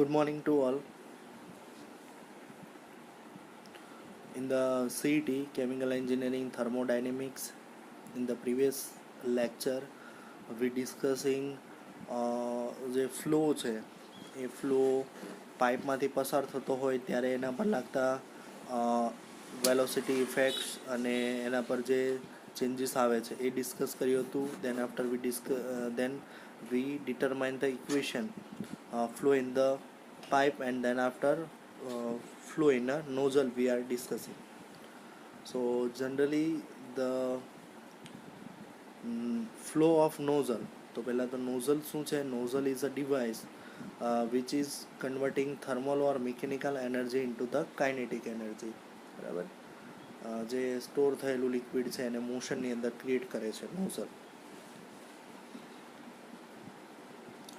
Good morning to all. In the CET, Chemical Engineering Thermodynamics, in the previous lecture, we discussing જે flow છે એ flow પાઇપમાંથી પસાર થતો હોય ત્યારે એના પર લાગતા વેલોસિટી ઇફેક્ટ્સ અને એના પર જે ચેન્જીસ આવે છે એ ડિસ્કસ કર્યું હતું. Then we determine the equation flow in the pipe, and then after flow in a nozzle we are discussing. So generally the flow of nozzle, તો પહેલાં તો nozzle શું છે? Nozzle is a device which is converting thermal or mechanical energy into the kinetic energy. બરાબર, જે store થયેલું liquid છે એને મોશનની અંદર ક્રિએટ કરે છે nozzle.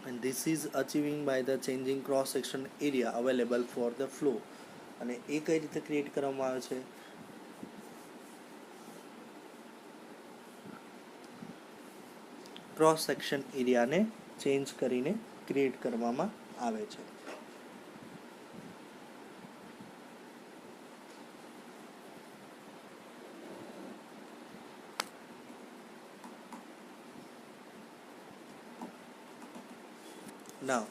And this is achieving by the changing cross section area available for the flow. અને એ કઈ રીતે ક્રિએટ કરવામાં આવે છે? ક્રોસ સેક્શન એરિયાને ચેન્જ કરીને ક્રિએટ કરવામાં આવે છે. Now,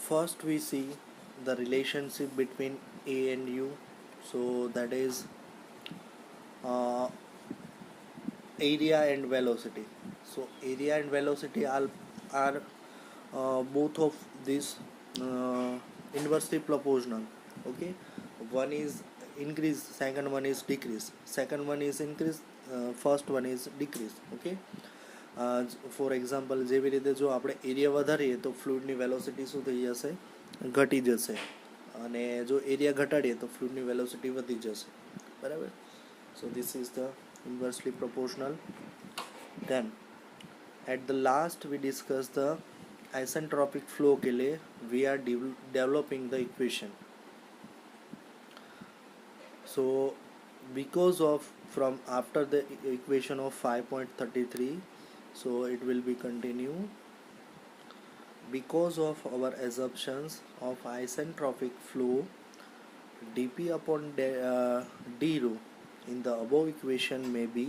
first we see the relationship between A and U. So that is area and velocity. So area and velocity are both of these inversely proportional. Okay, one is increase, second one is decrease, second one is increase, first one is decrease. Okay, for example જેવી રીતે જો આપણે area વધારીએ તો ફ્લુઇડની velocity શું થઈ જશે? ઘટી જશે. અને જો એરિયા ઘટાડીએ તો ફ્લુઇડની વેલોસિટી વધી જશે. બરાબર, so this is the inversely proportional. Then at the last we discuss the isentropic flow કે लिए we are developing the equation. So because of from after the equation of 5.33, so it will be continue. Because of our assumptions of isentropic flow, dp upon d rho in the above equation may be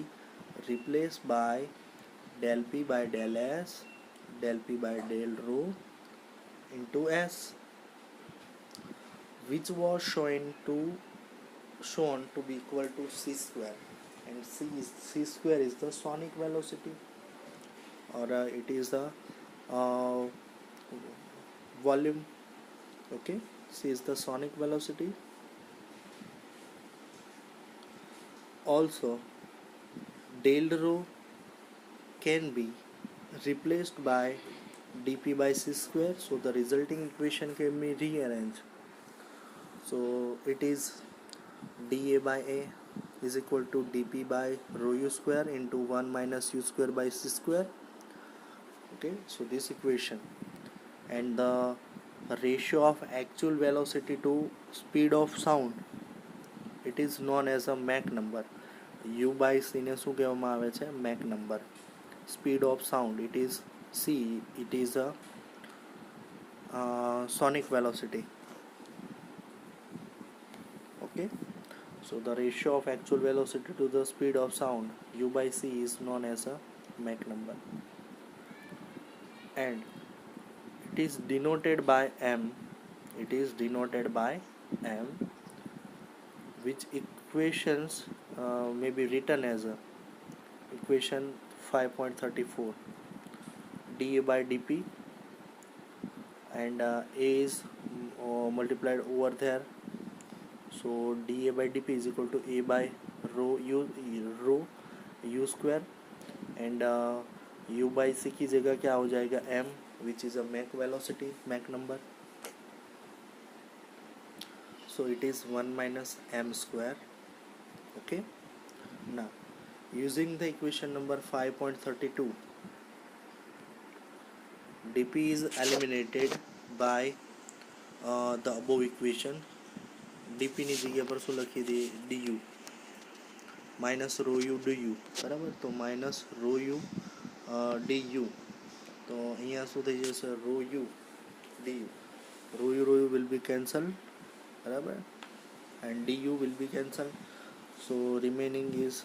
replaced by del p by del s, del p by del rho into s, which was shown to be equal to c square, and c square is the sonic velocity, or it is the volume. Okay, c is the sonic velocity. Also del rho can be replaced by dp by c square, so the resulting equation can be rearranged. So it is dA by A is equal to dp by rho u square into 1 minus u square by c square. Okay, so this equation, and the ratio of actual velocity to speed of sound, it is known as a Mach number. u by c ને શું કહેવામાં આવે છે? Mach number. Speed of sound, it is c, it is a sonic velocity. Okay, so the ratio of actual velocity to the speed of sound, u by c, is known as a Mach number, and it is denoted by m. It is denoted by m, which equations may be written as a equation 5.34 dA by dp, and a is multiplied over there. So dA by dp is equal to a by rho u square, and u by c की जगह क्या हो जाएगा? m, which is a Mach velocity, Mach number. So it is 1 minus m square. Okay, now using the equation number 5.32, dp is eliminated by the above equation. dp ની જગ્યા પર શું લખી દઈએ? du minus rho u du. બરાબર, તો minus rho u du તો અહીંયા શું થઈ જશે, rho u du. Rho u will be cancel, બરાબર, and du will be cancel. So remaining is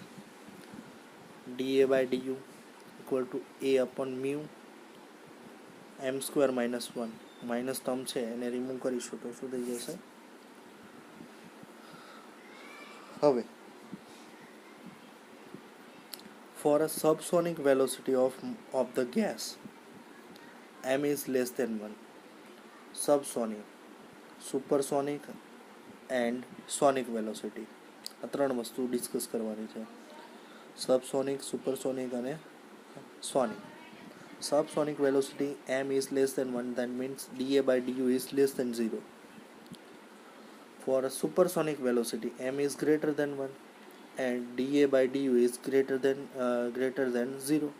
dA by du equal to a upon mu m square minus 1. Minus term છે એને remove કરીશું તો શું થઈ જશે. હવે for a subsonic velocity of the gas m is less than 1, subsonic, supersonic and sonic velocity, આ ત્રણ વસ્તુ ડિસ્કસ કરવાની છે. સબસોનિક, સુપરસોનિક અને sonic. Subsonic velocity m is less than 1, that means dA by du is less than 0. For a supersonic velocity m is greater than 1 and dA by du is greater than 0.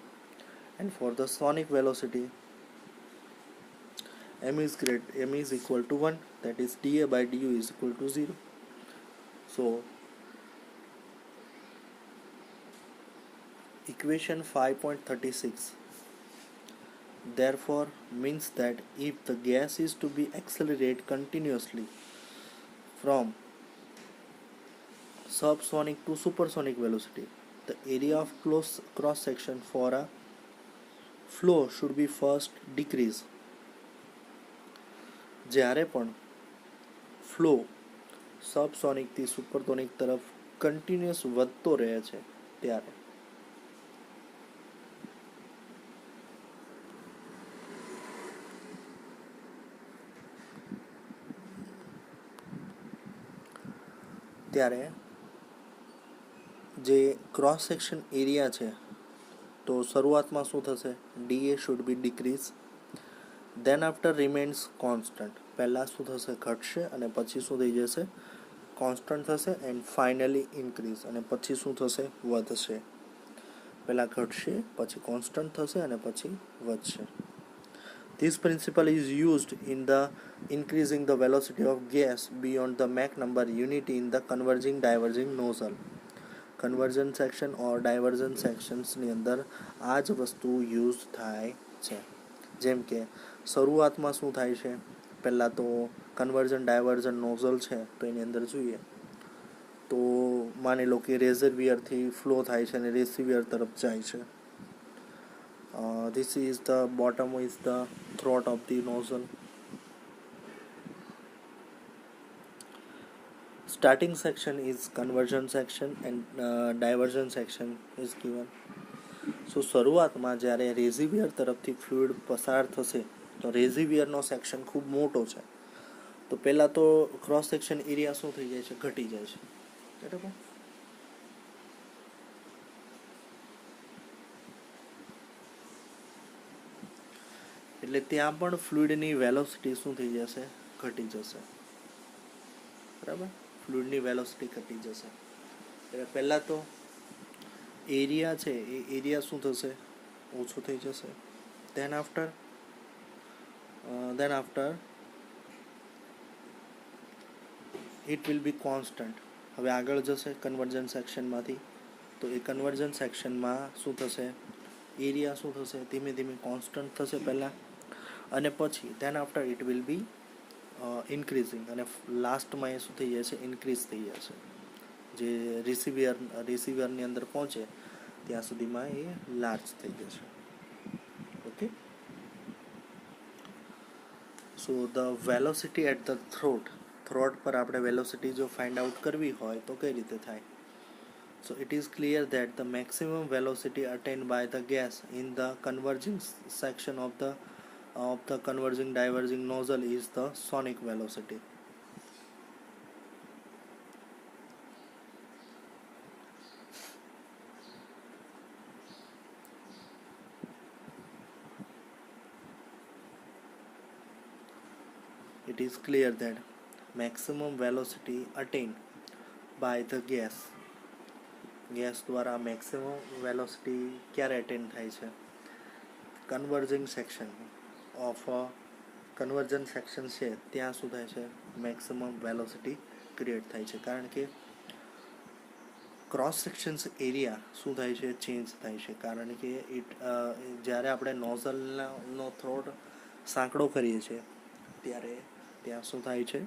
And for the sonic velocity m is equal to 1, that is dA by du is equal to 0. So equation 5.36 therefore means that if the gas is to be accelerated continuously from subsonic to supersonic velocity, the area of cross section for a flow should be first decrease. જ્યારે પણ flow સબસોનિકથી supersonic તરફ continuous વધતો રહે છે ત્યારે જે cross section area છે તો શરૂઆતમાં શું થશે, DA should be decrease, then after remains constant. પહેલાં શું થશે, ઘટશે અને પછી શું થઈ જશે, કોન્સ્ટન્ટ થશે, એન્ડ ફાઇનલી ઇન્ક્રીઝ, અને પછી શું થશે, વધશે. પહેલાં ઘટશે, પછી કોન્સ્ટન્ટ થશે અને પછી વધશે. This principle is used in the increasing the velocity of gas beyond the Mach number unit in the converging diverging nozzle. Convergent section or divergent સેક્શન્સની અંદર આ જ વસ્તુ યુઝ થાય છે. જેમ કે શરૂઆતમાં શું થાય છે, પહેલાં તો કન્વર્જન ડાયવર્જન નોઝલ છે તો એની અંદર જોઈએ તો માની લો કે રેઝર્વિયરથી ફ્લો થાય છે અને રિસીવિયર તરફ જાય છે. This is the bottom is the throat of the nozzle. Starting section is conversion section and diversion section is given. So શરૂઆતમાં જ્યારે રેઝિવિયર તરફથી ફ્લુઇડ પસાર થશે તો રેઝિવિયરનો સેક્શન ખૂબ મોટો છે તો પહેલાં તો ક્રોસ સેક્શન એરિયા શું થઈ જાય છે, ઘટી જાય છે, બરાબર. એટલે ત્યાં પણ ફ્લુઇડની વેલોસિટી શું થઈ જશે, ઘટી જશે, બરાબર. ફ્લુઇડની વેલોસિટી ઘટી જશે એટલે પહેલાં તો એરિયા છે એ એરિયા શું થશે, ઓછું થઈ જશે. Then after it will be constant. હવે આગળ જશે કન્વર્જન સેક્શનમાંથી તો એ કન્વર્જન સેક્શનમાં શું થશે, એરિયા શું થશે, ધીમે ધીમે કોન્સ્ટન્ટ થશે પહેલાં, અને પછી then after it will be increasing, અને લાસ્ટમાં એ શું થઈ જશે, ઇન્ક્રીઝ થઈ જશે. જે રિસીવિયરની અંદર પહોંચે ત્યાં સુધીમાં એ લાર્જ થઈ જશે. Okay. So the velocity at the throat પર આપણે વેલોસિટી જો ફાઇન્ડ આઉટ કરવી હોય તો કઈ રીતે થાય. So it is clear that the maximum velocity attained by the gas in the converging section of the converging diverging nozzle is the sonic velocity. It is clear that maximum velocity attained by the gas દ્વારા maximum velocity ક્યારે attain થાય છે, converging section of conversion section છે ત્યાં શું થાય છે, maximum velocity create થાય છે. કારણ કે ક્રોસ સેક્શન્સ એરિયા શું થાય છે, ચેન્જ થાય છે, કારણ કે જ્યારે આપણે નોઝલનો થ્રોટ સાંકડો કરીએ છીએ ત્યારે ત્યાં શું થાય છે,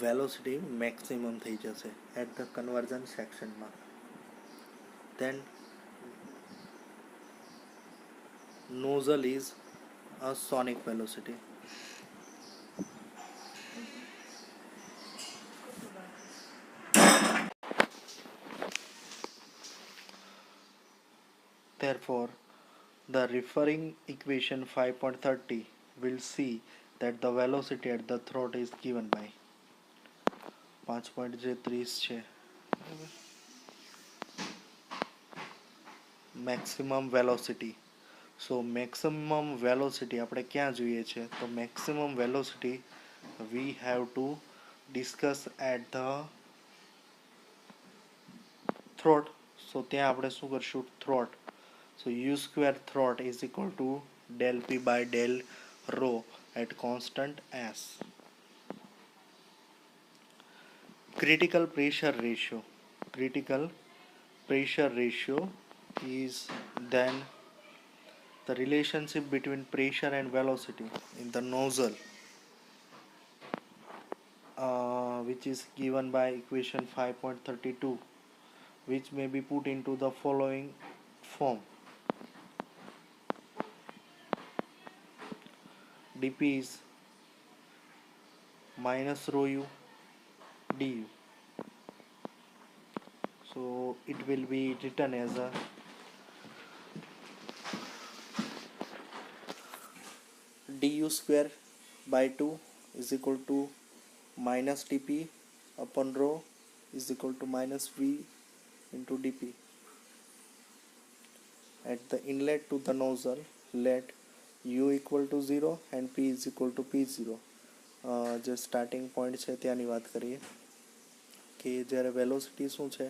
વેલોસિટી મેક્સિમમ થઈ જશે એટ ધ કન્વર્ઝન સેક્શનમાં. Then nozzle is a sonic velocity. Therefore, the referring equation 5.30 will see that the velocity at the throat is given by 5.30 છે maximum velocity. So maximum velocity આપણે ક્યાં જોઈએ છે, તો maximum velocity we have to discuss at the throat. So ત્યાં આપણે શું કરશું, throat. So u square throat is equal to del p by del rho at constant s. Critical pressure ratio. Critical pressure ratio is then the relationship between pressure and velocity in the nozzle, which is given by equation 5.32, which may be put into the following form. dp is minus rho u du. So it will be written as a du square by 2 is equal to minus dp upon rho is equal to minus v into dp. At the inlet to the nozzle, let u equal to 0 and p is equal to p0. જે starting point છે ત્યાંની વાત કરીએ કે જ્યારે velocity શું છે,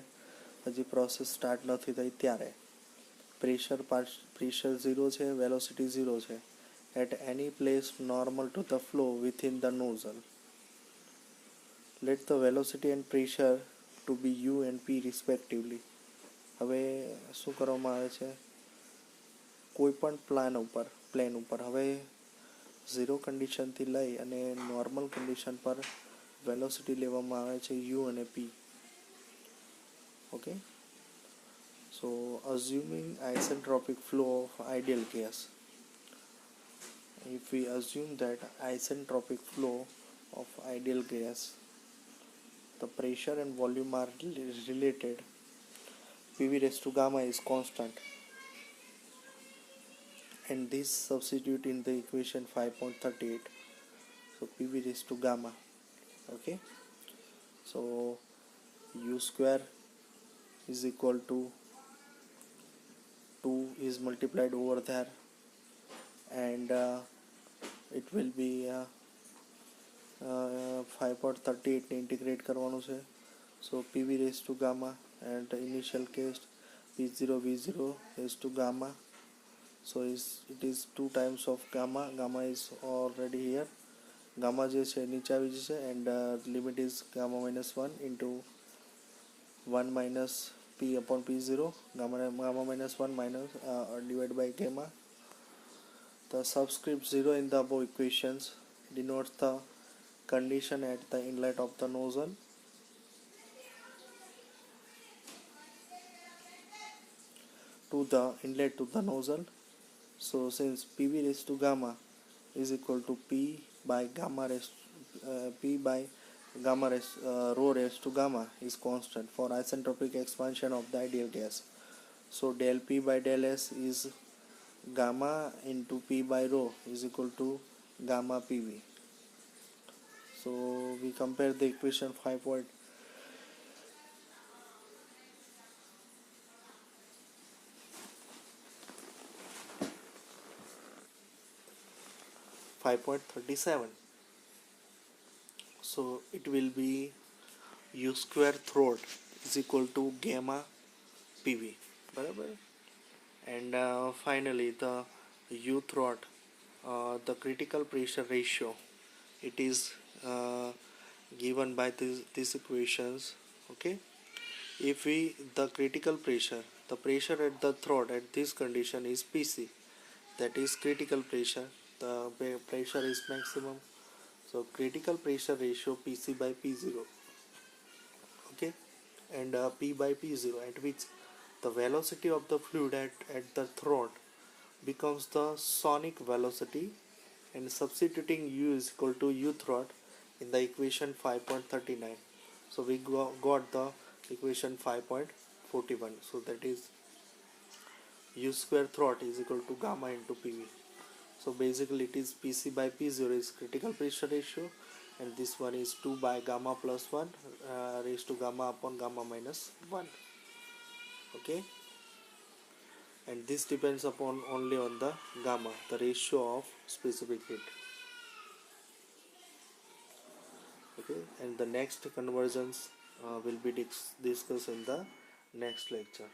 હજી પ્રોસેસ સ્ટાર્ટ નથી થઈ ત્યારે પ્રેશર 0 છે, વેલોસિટી 0 છે at any place normal to the flow within the nozzle. Let the velocity and pressure to be u and p respectively. હવે શું કરવામાં આવે છે, કોઈ પણ પ્લેન ઉપર હવે 0 કન્ડિશનથી લઈ અને નોર્મલ કન્ડિશન પર વેલોસિટી લેવામાં આવે છે u અને p. Okay, so assuming isentropic flow of ideal gas. If we assume that isentropic flow of ideal gas, the pressure and volume are related, pv raised to gamma is constant, and this substitute in the equation 5.38. So pv raised to gamma. Okay, so u square is equal to 2 is multiplied over there, and it will be 5.38 ને integrate કરવાનું છે. So pv raised to gamma, and the initial case p0 v0 raised to gamma. So it is 2 times of gamma. Gamma is already here. Gamma જે છે નીચે આવી જશે, and limit is gamma minus 1 into 1 minus p upon p0, gamma minus 1 minus divided by gamma. The subscript 0 in the above equations denotes the condition at the inlet of the nozzle. To the inlet to the nozzle. So since pv raised to gamma is equal to p by gamma rho raised to gamma is constant for isentropic expansion of the ideal gas. So del p by del s is gamma into p by rho is equal to gamma pv. So we compare the equation 5.37. So it will be u square throat is equal to gamma pv. બરાબર, and finally the u throat, the critical pressure ratio, it is uh, given by these equations. Okay, if we the critical pressure, the pressure at the throat at this condition is PC, that is critical pressure, the pressure is maximum, so critical pressure ratio PC by P0. Okay, and P by P0, at which the velocity of the fluid at the throat becomes the sonic velocity, and substituting U is equal to U throat in the equation 5.39. So we got the equation 5.41. So that is U square throat is equal to gamma into PV. So basically it is PC by P0 is critical pressure ratio, and this one is 2 by gamma plus 1 raised to gamma upon gamma minus 1. Okay, and this depends upon only on the gamma, the ratio of specific heat. Okay, and the next conversions will be discussed in the next lecture.